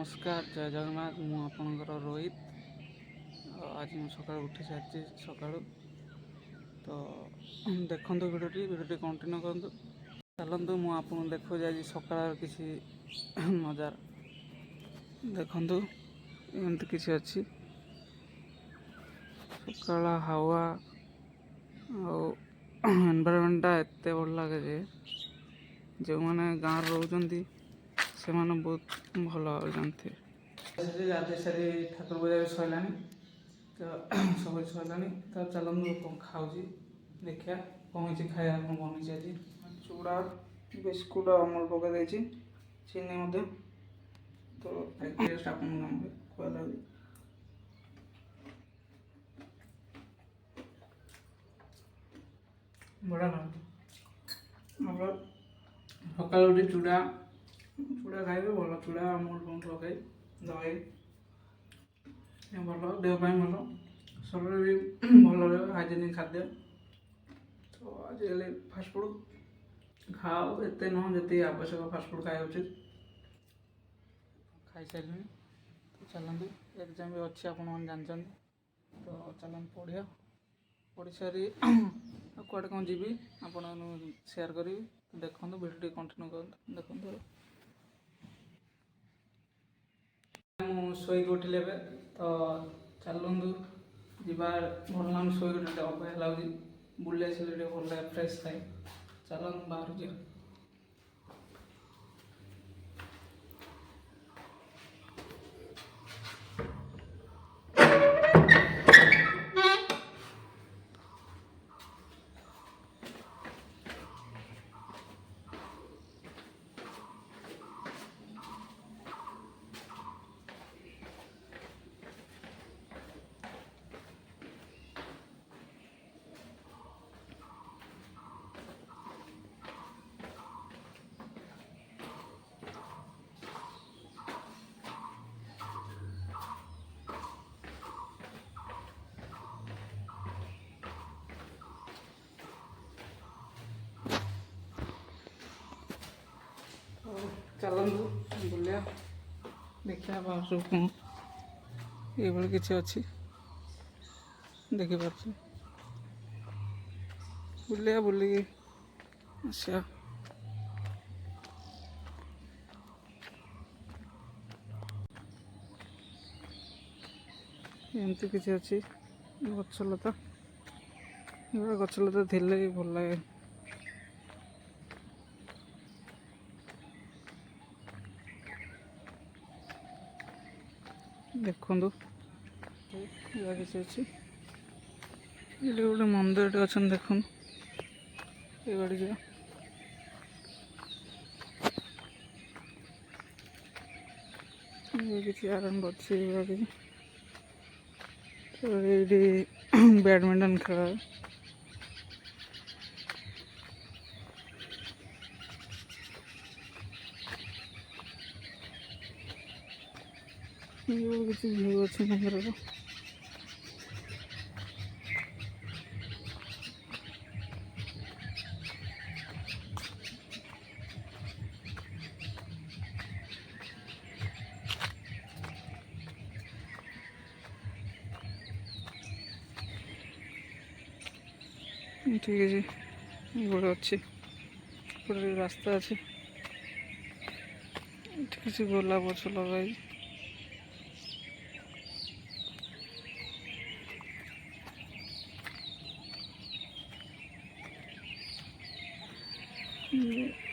नमस्कार जय जगन्नाथ मु आपणकर रोहित। आज मैं सका उठी सारी सका तो देखो भिडियोटी कंटिन्यू करूँ। चलतु मुझे देखो आज सका किसी नजार देखु एमती किसी अच्छी सका हावा एनवायरमेंटा एत भल लगे जो मैंने गाँव रोच से बहुत भल भाव जानते गाधे सारी ठाकुर पूजा भी सरला तो सब सरला तो चलते कौन खाऊ देखिया कौन खाया बनी आज चूड़ा बिस्कुट अमूल पकई चीनी तो टेस्ट आप खुआ बड़ा सका उठी चूड़ा चूड़ा खाइबे भल चूड़ा अमूल पकई दही भल देह भल शरीर भी भल रहा हाइजेनिक खाद्य। तो आजिकल फास्टफुड खाओ एत नुह जी आवश्यक फास्टफुड खाया उचित खाई सारे तो चलते एग्जाम भी अच्छी आप जानते तो चलते पढ़िया पढ़ी सारी कड़े कौन जी आप सेयार करी देखो भिडियो कंटिन्यू कर देखो। शोक उठिले तो चलतु जीवार भल लाग शोक उठे अबह लगे बुले आसले भल फ्रेश थाए चलत बाहर जा। चलतु बुलिया देखा बाहर सब कौन ये किसी अच्छी देखिपार बुलिया बुलिकी आसा एमती किसी अच्छी गछलता गछलता थे भल लगे देखु किसी अच्छी ये गोटे मंदिर अच्छे देख ये गाड़ी जा किसी आरंभ अच्छी बैडमिंटन खेल किसी व्यू अच्छे मंदिर ठीक है गोटे अच्छी गोटे रास्ता अच्छे किसी गोलाप गछ लगाई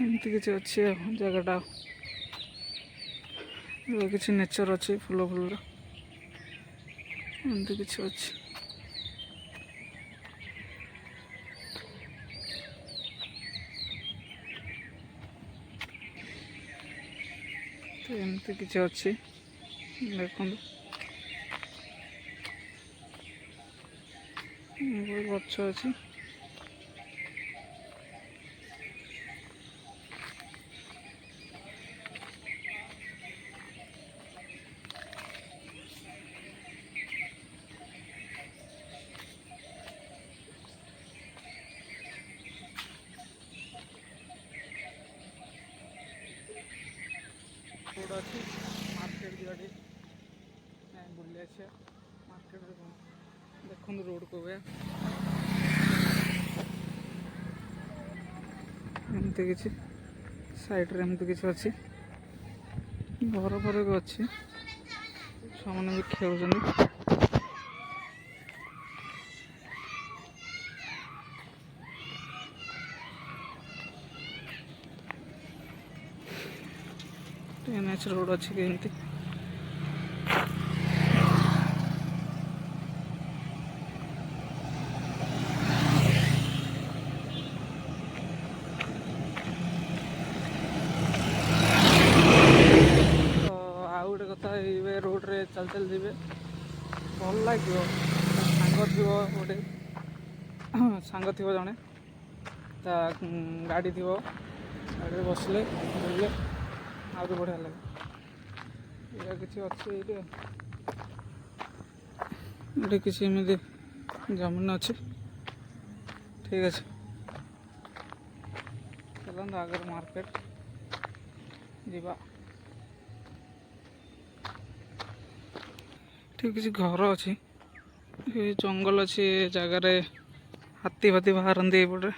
एमती किसी अच्छे जगटा किसी नेचर अच्छे फूल फूल एमती किसी अच्छे तो एमती किसी अच्छी देखो गछ अच्छी रोड अच्छी मार्केट देखिए मार्केट देखो रोड को गया एमती किसी साइड रे एमती किसी अच्छी घर फर भी अच्छी छुआ मैंने भी खेल एनएच रोड अच्छी कमती रोड रे चल चल जीवे भल लगे सांग थी गोटे सांग थी जड़े गाड़ी थी गाड़ी बसले बुलले आगे बढ़िया लगे या किसी अच्छे ये किसी एमती जमीन अच्छे ठीक अच्छे चलते आगे मार्केट जीवा ठीक किसी घर अच्छी जंगल अच्छी जगार हाथी फाती बाहरती एपटे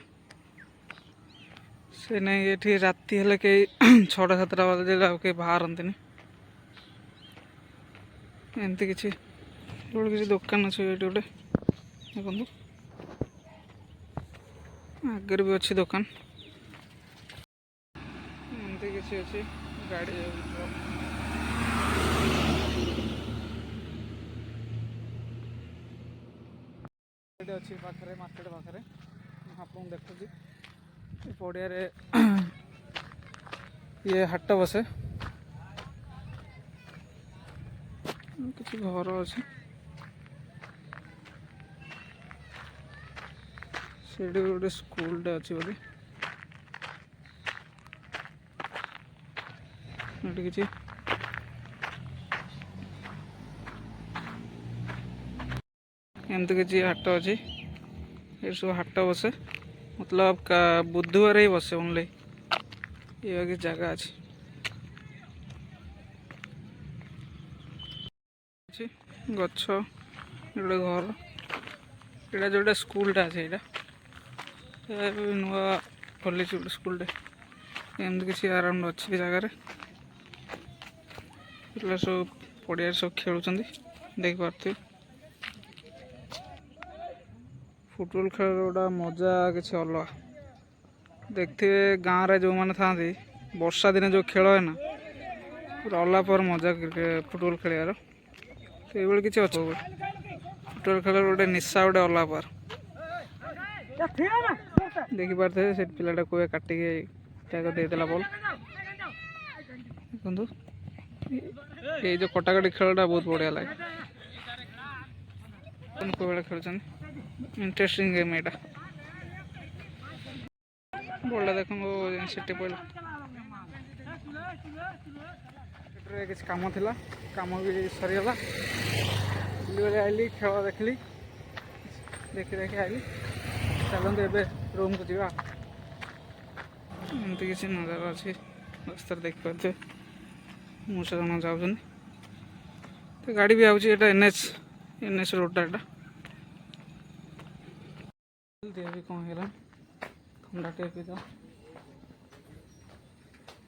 से नहीं ये राति हेल्ले कई 6-7 बजे कहीं बाहरती एमती किसी किसी दुकान अच्छे ये गोटे देखो आगे भी अच्छी दुकान एमती किसी अच्छी गाड़ी अच्छी पाखे मार्केट पाखे आपको देखुची पड़िया ये हाट बसे किसी घर अच्छे से गोटे स्कूलटे अच्छी बोली किसी एमती किसी हाट अच्छी ये सब हाट बसे मतलब बुधवार ही बसे ओनली ये किसी जगह अच्छी गछ गोटे घर यहाँ जो स्कूलटा अच्छे यहाँ नुआ खोली गोटे स्कूलटे एमती किसी अराउंड अच्छी जगार पिला सब पड़िया सब खेलुंट देख पारे फुटबॉल खेल गोटा मजा किसी अलग देखते गाँव रे जो मैंने था वर्षा दिन जो खेल है ना पूरा अलग पर मजा क्रिकेट फुटबॉल खेलार तो ये किसी अच्छे फुटबॉल खेल गोटे निशा गोटे अलग पर देखी पारे से पिलाटा कोई काटिक देदेला बॉल देखो ये जो कटाकटी खेलटा बहुत बढ़िया लगे कोई खेल इंटरेस्टिंग गेम यहाँ बड़ा देख सीटी पड़ा किसी कम था कम भी सरीगला बुले आइली खेल देखली देखी देखी आइली चलते ए रूम को जावा एमती किसी नजारा अच्छी रास्ता देखिपे मुझे जन जाऊँ तो गाड़ी भी आउे एनएच रोडटा यहाँ देह भी कौन है ठंडा टे पी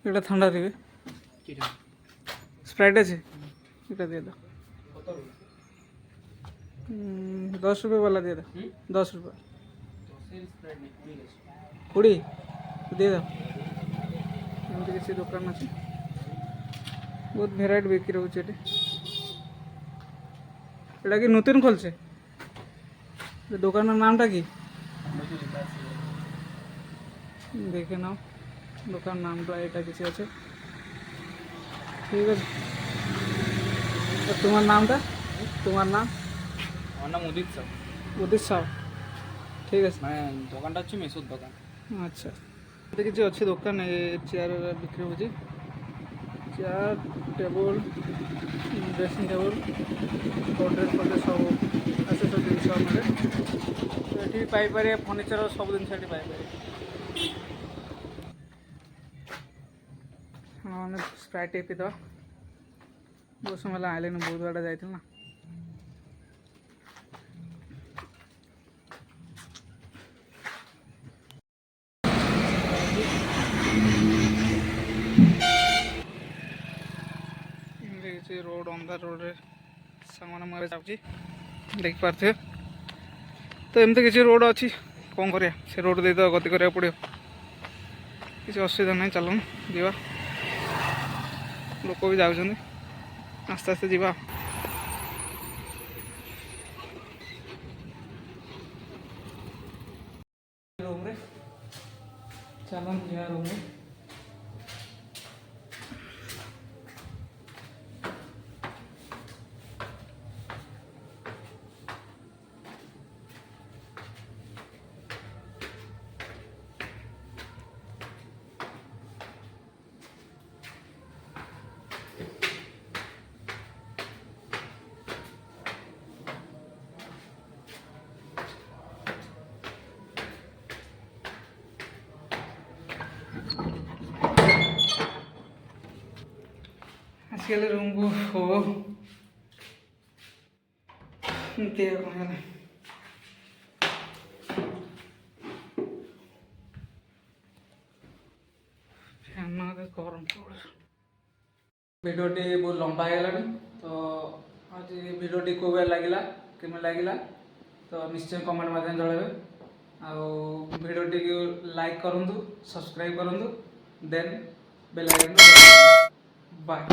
ये ठंडा थे स्प्राइट अच्छे ये दे दो 10 रुपये वाला दे दो 10 रुपये 20 दे दो एमती किसी दुकान अच्छे बहुत भेराइट बिक्री रोचे ये कि नतून खोलছে दुकान नामटा कि देखे नाओ दुकान नामटा ये किसी अच्छे ठीक है तुम्हार नामटा तुम्हार नाम नाम उदित साव ठीक है मैं दुकान अच्छी मेसोर दुकान अच्छा तो किसी अच्छी दुकान चेयर बिक्री हो chair table dressing table Godrej फड्रेज सब अच्छे सब जिन मिले ये पाइपर फर्निचर सब जिन पाइपर हाँ स्प्राइट पीद बहुत समय आइले बहुत बाटा जाइल ना କିଛି ରୋଡ଼ ଅନ୍ଧାର ରୋଡ଼ରେ ସାଙ୍ଗମାନେ ମୁଁ ଏବେ ଯାଉଛି ଦେଖିପାରୁଥିବେ। ତ ଏମିତି କିଛି ରୋଡ଼ ଅଛି, କ'ଣ କରିବା, ସେ ରୋଡ଼ ଦେଇ ତ ଗତି କରିବାକୁ ପଡ଼ିବ। କିଛି ଅସୁବିଧା ନାହିଁ, ଚାଲୁନ ଯିବା। ଲୋକ ବି ଯାଉଛନ୍ତି, ଆସ୍ତେ ଆସ୍ତେ ଯିବା। ରୁମ୍ରେ ଚାଲୁନ ଯିବା ରୁମ୍ରେ। ଆସିଗଲେ ରୁମ୍କୁ। ହୋ ଦେହ କ'ଣ ହେଲା? ଫ୍ୟାନ୍ ନହେଲେ ଗରମ ପଡ଼ୁଛି। ଭିଡ଼ିଓଟି ବହୁତ ଲମ୍ବା ହେଇଗଲାଣି, ତ ଆଜି ଭିଡ଼ିଓଟି କେଉଁ ଭଳି ଲାଗିଲା, କେମିତି ଲାଗିଲା ତ ନିଶ୍ଚୟ କମେଣ୍ଟ ମାଧ୍ୟମରେ ଜଣାଇବେ। ଆଉ ଭିଡ଼ିଓଟିକୁ ଲାଇକ୍ କରନ୍ତୁ, ସବସ୍କ୍ରାଇବ୍ କରନ୍ତୁ, ଦେନ୍ ବେଲ୍ ଆଇକନ୍ ବାଏ।